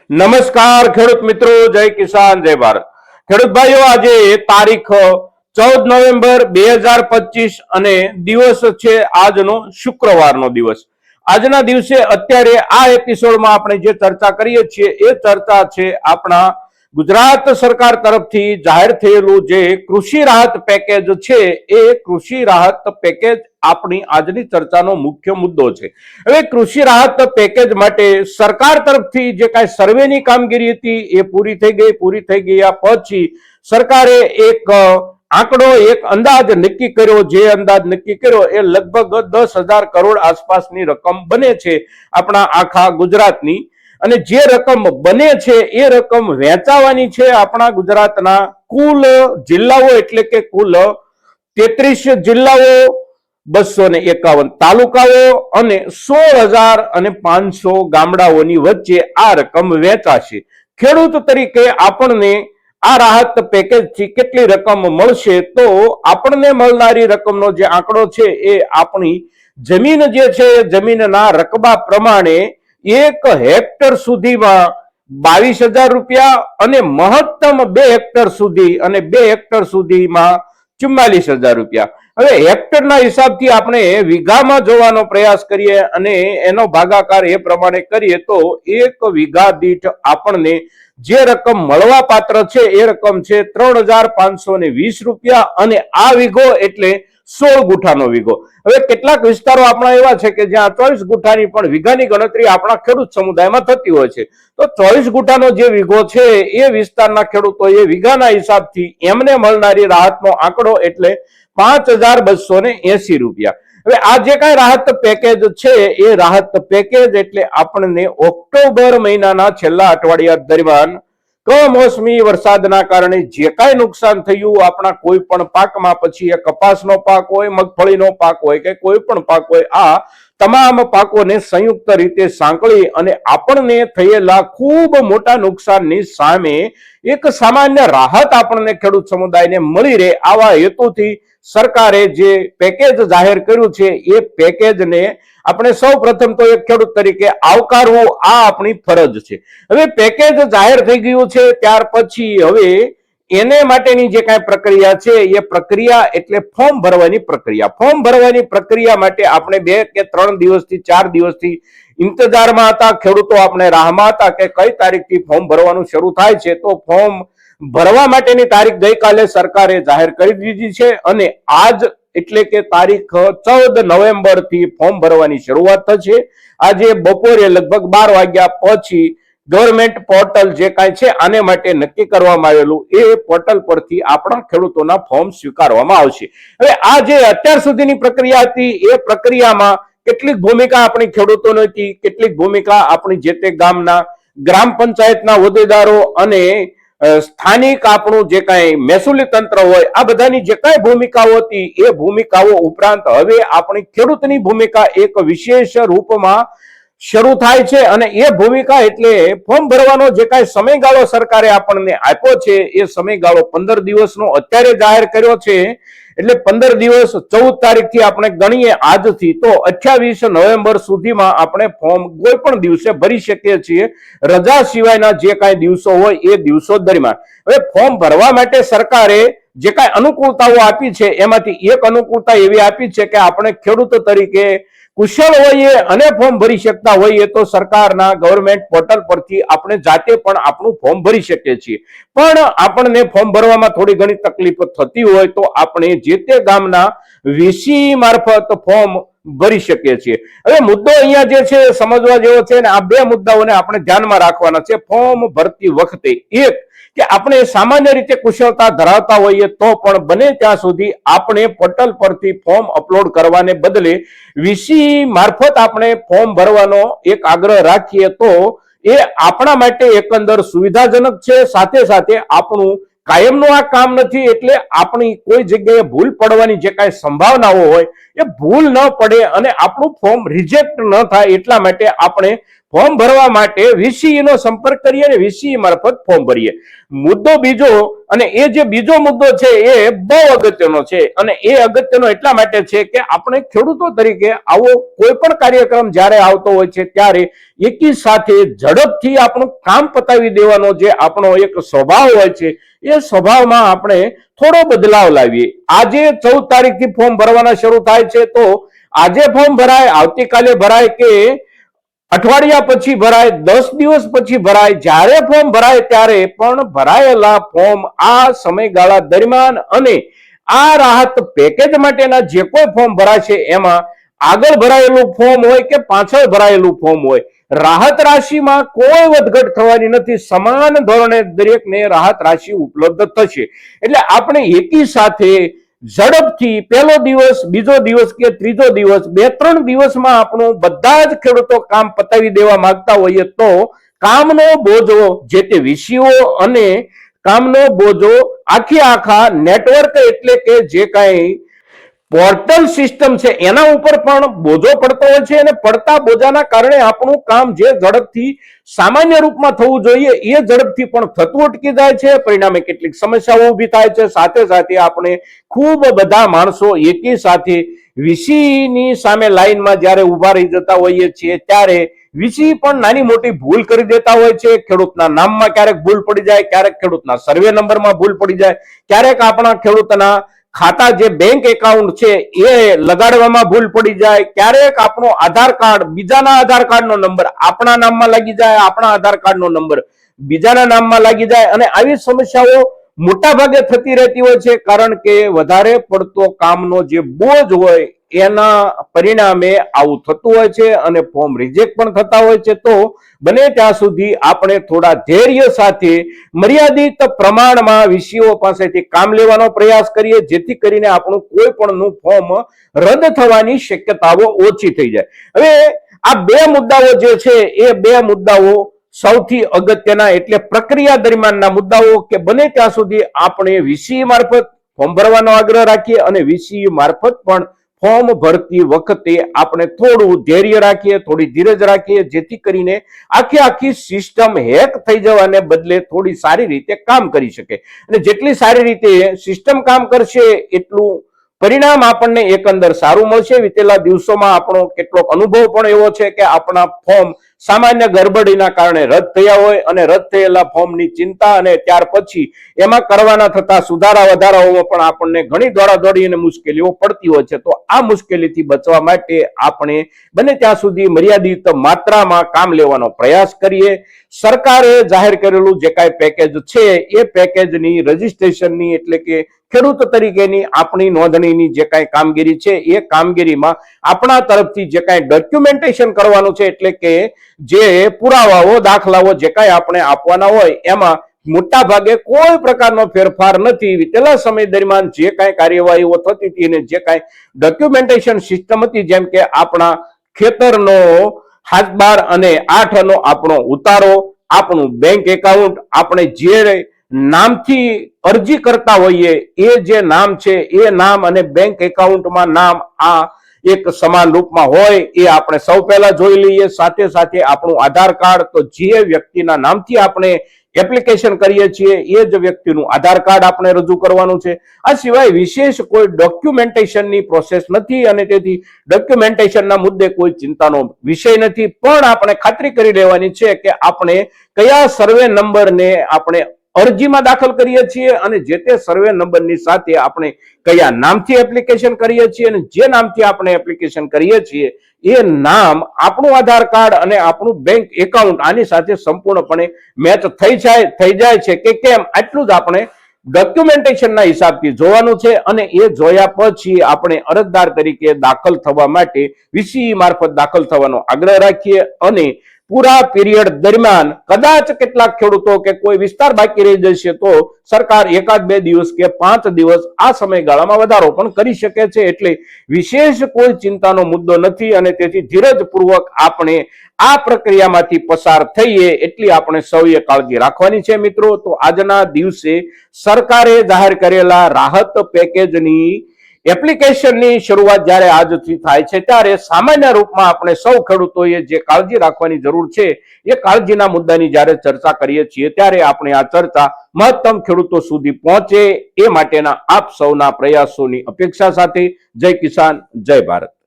નમસ્કાર ખેડૂત મિત્રો, જય કિસાન જય ભારત। ખેડૂત ભાઈઓ, આજે તારીખ 14 નવેમ્બર 2025 અને દિવસ છે આજનો શુક્રવારનો દિવસ। આજના દિવસે અત્યારે આ એપિસોડમાં આપણે જે ચર્ચા કરીએ છીએ એ ચર્ચા છે આપણા ગુજરાત સરકાર તરફથી જાહેર થયેલું જે કૃષિ રાહત પેકેજ છે એ કૃષિ રાહત પેકેજ આપણી આજની ચર્ચાનો મુખ્ય મુદ્દો છે। હવે કૃષિ રાહત પેકેજ માટે સરકાર તરફથી જે કાંઈ સર્વેની કામગીરી હતી એ પૂરી થઈ ગયા પછી સરકારે એક આંકડો એક અંદાજ નક્કી કર્યો। જે અંદાજ નક્કી કર્યો એ લગભગ 10,000 કરોડ આસપાસની રકમ બને છે આપણા આખા ગુજરાતની। અને જે રકમ બને છે એ રકમ વહેંચાવાની છે આપણા ગુજરાતના કુલ જિલ્લાઓ એટલે કે કુલ 33 જિલ્લાઓ, 251 તાલુકાઓ અને 16,500 ગામડાઓની વચ્ચે આ રકમ વહેંચાશે। ખેડૂત તરીકે આપણને આ રાહત પેકેજથી કેટલી રકમ મળશે તો આપણને મળનારી રકમનો જે આંકડો છે એ આપણી જમીન જે છે જમીનના રકબા પ્રમાણે 1 હેક્ટર સુધીમાં 22,000 રૂપિયા અને મહત્તમ 2 હેક્ટર સુધી અને 2 હેક્ટર સુધીમાં 44,000 રૂપિયા। હવે હેક્ટરના હિસાબથી આપણે વીઘામાં જોવાનો પ્રયાસ કરીએ અને એનો ભાગાકાર એ પ્રમાણે કરીએ તો 1 વીઘા દીઠ આપણને જે રકમ મળવા પાત્ર છે એ રકમ છે 3,520 રૂપિયા અને આ વીઘો એટલે 16 ગુઠાનો વીઘો। હવે કેટલાક વિસ્તારો આપણા એવા છે કે જ્યાં 24 ગુઠાની પણ વીઘાની ગણતરી આપણા ખેડૂત સમુદાયમાં થતી હોય છે, તો 24 ગુઠાનો જે વીઘો છે એ વિસ્તારના ખેડૂતોએ વીઘાના હિસાબથી એમને મળનારી રાહતનો આંકડો એટલે 5,280 રૂપિયા। હવે આ જે કાંઈ રાહત પેકેજ છે એ રાહત પેકેજ એટલે આપણને ઓક્ટોબર મહિનાના છેલ્લા અઠવાડિયા દરમિયાન કમોસમી વરસાદના કારણે જે કાંઈ નુકસાન થયું આપણા કોઈ પણ પાકમાં, પછી એ કપાસનો પાક હોય, મગફળીનો પાક હોય કે કોઈ પણ પાક હોય, આ તમામ પાકોને સંયુક્ત રીતે સાંકળી અને આપણને થયેલા ખૂબ મોટા નુકસાનની સામે એક સામાન્ય રાહત આપણને ખેડૂત સમુદાયને મળી રહે આવા હેતુથી સરકારે જે પેકેજ જાહેર કર્યું છે એ પેકેજને આપણે સૌ પ્રથમ તો એક ખેડૂત તરીકે આવકારવું આ આપણી ફરજ છે। હવે પેકેજ જાહેર થઈ ગયું છે ત્યાર પછી હવે એને માટેની જે કાંઈ પ્રક્રિયા છે એ પ્રક્રિયા એટલે ફોર્મ ભરવાની પ્રક્રિયા। ફોર્મ ભરવાની પ્રક્રિયા માટે આપણે 2 કે 3 દિવસથી 4 દિવસથી ઇંતજારમાં હતા, ખેડૂતો આપણે રાહમાં હતા કે કઈ તારીખથી ફોર્મ ભરવાનું શરૂ થાય છે। તો ફોર્મ ભરવા માટેની તારીખ ગઈકાલે સરકારે જાહેર કરી દીધી છે અને આજ એટલે કે તારીખ 14 નવેમ્બર થી ફોર્મ ભરવાની શરૂઆત થશે। આજે બપોરે લગભગ 12 વાગ્યા પછી ગવર્મેન્ટ પોર્ટલ જે કાંઈ છે આને માટે નક્કી કરવામાં આવેલું એ પોર્ટલ પરથી આપણા ખેડૂતોના ફોર્મ સ્વીકારવામાં આવશે। હવે આ જે અત્યાર સુધીની પ્રક્રિયા હતી એ પ્રક્રિયામાં કેટલીક ભૂમિકા આપણી ખેડૂતોની હતી, કેટલીક ભૂમિકા આપણી જે તે ગામના ગ્રામ પંચાયતના હોદ્દેદારો અને સ્થાનિક આપણું જે કાંઈ મહેસૂલી તંત્ર હોય આ બધાની જે કાંઈ ભૂમિકાઓ હતી એ ભૂમિકાઓ ઉપરાંત હવે આપણી ખેડૂતની ભૂમિકા એક વિશેષ રૂપમાં શરૂ થાય છે અને એ ભૂમિકા એટલે ફોર્મ ભરવાનો જે કાંઈ સમયગાળો સરકારે આપણને આપ્યો છે એ સમયગાળો 15 દિવસનો અત્યારે જાહેર કર્યો છે। એટલે 15 દિવસ 14 તારીખથી આપણે ગણીએ આજથી તો 28 નવેમ્બર સુધીમાં આપણે ફોર્મ કોઈ પણ દિવસે ભરી શકીએ છીએ, રજા સિવાયના જે કાંઈ દિવસો હોય એ દિવસો દરમિયાન। હવે ફોર્મ ભરવા માટે સરકારે જે કાંઈ અનુકૂળતાઓ આપી છે એમાંથી એક અનુકૂળતા એવી આપી છે કે આપણે ખેડૂત તરીકે કુશળ હોઈએ અને ફોર્મ ભરી શકતા હોઈએ તો સરકારના ગવર્મેન્ટ પોર્ટલ પરથી આપણે જાતે પણ આપણું ફોર્મ ભરી શકીએ છીએ। પણ આપણને ફોર્મ ભરવામાં થોડી ઘણી તકલીફ થતી હોય તો આપણે જે તે ગામના વીસી મારફત ફોર્મ ભરી શકીએ છીએ। હવે મુદ્દો અહીંયા જે છે સમજવા જેવો છે ને આ 2 મુદ્દાઓને આપણે ધ્યાનમાં રાખવાના છે ફોર્મ ભરતી વખતે। એક કે આપણે સામાન્ય રીતે કુશળતા ધરાવતા હોઈએ તો પણ બને ત્યાં સુધી આપણે પોર્ટલ પરથી ફોર્મ અપલોડ કરવાને બદલે વીસી મારફત આપણે ફોર્મ ભરવાનો એક આગ્રહ રાખીએ તો એ આપણા માટે એકંદર સુવિધાજનક છે, સાથે સાથે આપણું કાયમનું આ કામ નથી એટલે આપણી કોઈ જગ્યાએ ભૂલ પડવાની જે કાંઈ સંભાવનાઓ હોય એ ભૂલ ન પડે અને આપણું ફોર્મ રિજેક્ટ ન થાય એટલા માટે આપણે ફોર્મ ભરવા માટે વીસીઈ નો સંપર્ક કરીએ અને વીસીઈ મારફત ફોર્મ ભરીએ. મુદ્દો બીજો, અને એ જે બીજો મુદ્દો છે એ બહુ અગત્યનો છે, અને એ અગત્યનો એટલા માટે છે કે આપણે ખેડૂતો તરીકે આવો કોઈ પણ કાર્યક્રમ જ્યારે આવતો હોય છે ત્યારે એકી સાથે ઝડપથી આપણું કામ પતાવી દેવાનો જે આપણો એક સ્વભાવ હોય છે એ સ્વભાવમાં આપણે થોડો બદલાવ લાવીએ. આજે 14 તારીખથી ફોર્મ ભરવાના શરૂ થાય છે, તો આજે ફોર્મ ભરાય, આવતીકાલે ભરાય કે અઠવાડિયા પછી ભરાય, 10 દિવસ પછી ભરાય, જ્યારે ફોર્મ ભરાય ત્યારે પણ ભરાયેલા ફોર્મ આ સમયગાળા દરમિયાન અને આ રાહત પેકેજ માટેના જે કોઈ ફોર્મ ભરાશે એમાં આગળ ભરાયેલું ફોર્મ હોય કે પાછળ ભરાયેલું ફોર્મ હોય, રાહત રાશિમાં કોઈ વધઘટ થવાની નથી. સમાન ધોરણે દરેકને રાહત રાશિ ઉપલબ્ધ થશે. એટલે આપણે એકી સાથે ઝડપથી પહેલો દિવસ, બીજો દિવસ કે ત્રીજો દિવસ, 2-3 દિવસમાં આપણું બધા જ ખેડૂતો કામ પતાવી દેવા માંગતા હોઈએ તો કામનો બોજો જે તે વીસીઓ અને કામનો બોજો આખા નેટવર્ક એટલે કે જે કાંઈ પોર્ટલ સિસ્ટમ છે એના ઉપર પણ બોજો પડતો હોય છે, અને પડતા બોજાના કારણે આપણું કામ જે ઝડપથી સામાન્ય રૂપમાં થવું જોઈએ એ ઝડપથી પણ થતું અટકી જાય છે. પરિણામે કેટલીક સમસ્યાઓ ઊભી થાય છે. સાથે સાથે આપણે ખૂબ બધા માણસો એકી સાથે વીસીની સામે લાઈનમાં જ્યારે ઉભા રહી જતા હોઈએ છીએ ત્યારે વીસી પણ નાની મોટી ભૂલ કરી દેતા હોય છે. ખેડૂતના નામમાં ક્યારેક ભૂલ પડી જાય, ક્યારેક ખેડૂતના સર્વે નંબરમાં ભૂલ પડી જાય, ક્યારેક આપણા ખેડૂતના ખાતા જે બેંક એકાઉન્ટ છે એ લગાડવામાં ભૂલ પડી જાય, ક્યારેક આપણો આધાર કાર્ડ બીજાના આધાર કાર્ડનો નંબર આપણા નામમાં લાગી જાય, આપણા આધાર કાર્ડનો નંબર બીજાના નામમાં લાગી જાય, અને આવી સમસ્યાઓ મોટા ભાગે થતી રહેતી હોય છે. કારણ કે વધારે પડતો કામનો જે બોજ હોય એના પરિણામે આવું થતું હોય છે અને ફોર્મ રિજેક્ટ પણ થતા હોય છે. તો બને ત્યાં સુધી આપણે થોડા ધૈર્ય સાથે મર્યાદિત પ્રમાણમાં વીસીઓ પાસેથી કામ લેવાનો પ્રયાસ કરીએ, જેથી કરીને આપણું કોઈ પણનું ફોર્મ રદ થવાની શક્યતાઓ ઓછી થઈ જાય. હવે આ બે મુદ્દાઓ જે છે એ બે મુદ્દાઓ સૌથી અગત્યના, એટલે પ્રક્રિયા દરમિયાનના મુદ્દાઓ કે બને ત્યાં સુધી આપણે વીસીઈ મારફત ફોર્મ ભરવાનો આગ્રહ રાખીએ અને વીસીઈ મારફત પણ ફોર્મ ભરતી વખતે આપણે થોડું ધૈર્ય રાખીએ, થોડી ધીરજ રાખીએ, જેથી કરીને આખી સિસ્ટમ હેક થઈ જવાને બદલે થોડી સારી રીતે કામ કરી શકે. અને જેટલી સારી રીતે સિસ્ટમ કામ કરશે એટલું પરિણામ આપણને એકંદર સારું મળશે. વિતેલા દિવસોમાં આપણો કેટલોક અનુભવ પણ એવો છે કે આપણા ફોર્મ સામાન્ય ગરબડીના કારણે રદ થયા હોય, અને રદ થયેલા ફોર્મની ચિંતા અને ત્યાર પછી એમાં કરવાના થતા સુધારા વધારાઓમાં પણ આપણને ઘણી દોડાદોડી અને મુશ્કેલીઓ પડતી હોય છે. તો આ મુશ્કેલીથી બચવા માટે આપણે બને ત્યાં સુધી મર્યાદિત માત્રામાં કામ લેવાનો પ્રયાસ કરીએ. સરકારે જાહેર કરેલું જે કાંઈ પેકેજ છે એ પેકેજની રજીસ્ટ્રેશનની એટલે કે ખેડૂત તરીકેની આપણી નોંધણીની જે કાંઈ કામગીરી છે એ કામગીરીમાં આપણા તરફથી જે કાંઈ ડોક્યુમેન્ટેશન કરવાનું છે, એટલે કે જે પુરાવાઓ, દાખલાઓ જે કાંઈ આપણે આપવાના હોય એમાં મોટા ભાગે કોઈ પ્રકારનો ફેરફાર નથી. વિતેલા સમય દરમિયાન જે કાંઈ કાર્યવાહીઓ થતી હતી અને જે કાંઈ ડોક્યુમેન્ટેશન સિસ્ટમ હતી, જેમ કે આપણા ખેતરનો હાથબાર અને 8 આપણો ઉતારો, આપણું બેંક એકાઉન્ટ, આપણે જે નામથી અરજી કરતા હોઈએ એ જે નામ છે એ નામ અને બેંક એકાઉન્ટમાં નામ આ એક સમાન રૂપમાં હોય એ આપણે સૌ પહેલા જોઈ લઈએ. સાથે સાથે આપણું આધાર કાર્ડ, તો જે વ્યક્તિના નામથી આપણે એપ્લિકેશન કરીએ છીએ એ જ વ્યક્તિનું આધાર કાર્ડ આપણે રજૂ કરવાનું છે. આ સિવાય વિશેષ કોઈ ડોક્યુમેન્ટેશનની પ્રોસેસ નથી, અને તેથી ડોક્યુમેન્ટેશનના મુદ્દે કોઈ ચિંતાનો વિષય નથી. પણ આપણે ખાતરી કરી લેવાની છે કે આપણે કયા સર્વે નંબરને આપણે અરજીમાં દાખલ કરીએ છીએ અને જે તે સર્વે નંબરની સાથે આપણે કયા નામથી એપ્લિકેશન કરીએ છીએ, અને જે નામથી આપણે એપ્લિકેશન કરીએ છીએ એ નામ, આપણું આધાર કાર્ડ અને આપણું બેંક એકાઉન્ટ આની સાથે સંપૂર્ણપણે મેચ થઈ જાય છે કે કેમ, આટલું જ આપણે ડોક્યુમેન્ટેશનના હિસાબથી જોવાનું છે. અને એ જોયા પછી આપણે અરજદાર તરીકે દાખલ થવા માટે વીસીઈ મારફત દાખલ થવાનો આગ્રહ રાખીએ. અને પૂરા પીરિયડ દરમિયાન કદાચ કેટલાક ખેડૂતો કે કોઈ વિસ્તાર બાકી રહી જશે તો સરકાર 1-2 દિવસ કે 5 દિવસ આ સમયગાળામાં વધારો પણ કરી શકે છે. એટલે વિશેષ કોઈ ચિંતાનો મુદ્દો નથી, અને તેથી ધીરજપૂર્વક આપણે આ પ્રક્રિયામાંથી પસાર થઈએ એટલી આપણે સૌએ કાળજી રાખવાની છે. મિત્રો, તો આજના દિવસે સરકારે જાહેર કરેલા રાહત પેકેજની એપ્લિકેશનની શરૂઆત જ્યારે આજથી થાય છે ત્યારે સામાન્ય રૂપમાં આપણે સૌ ખેડૂતોએ જે કાળજી રાખવાની જરૂર છે એ કાળજીના મુદ્દાની જ્યારે ચર્ચા કરીએ છીએ ત્યારે આપણે આ ચર્ચા મહત્તમ ખેડૂતો સુધી પહોંચે એ માટેના આપ સૌના પ્રયાસોની અપેક્ષા સાથે જય કિસાન જય ભારત.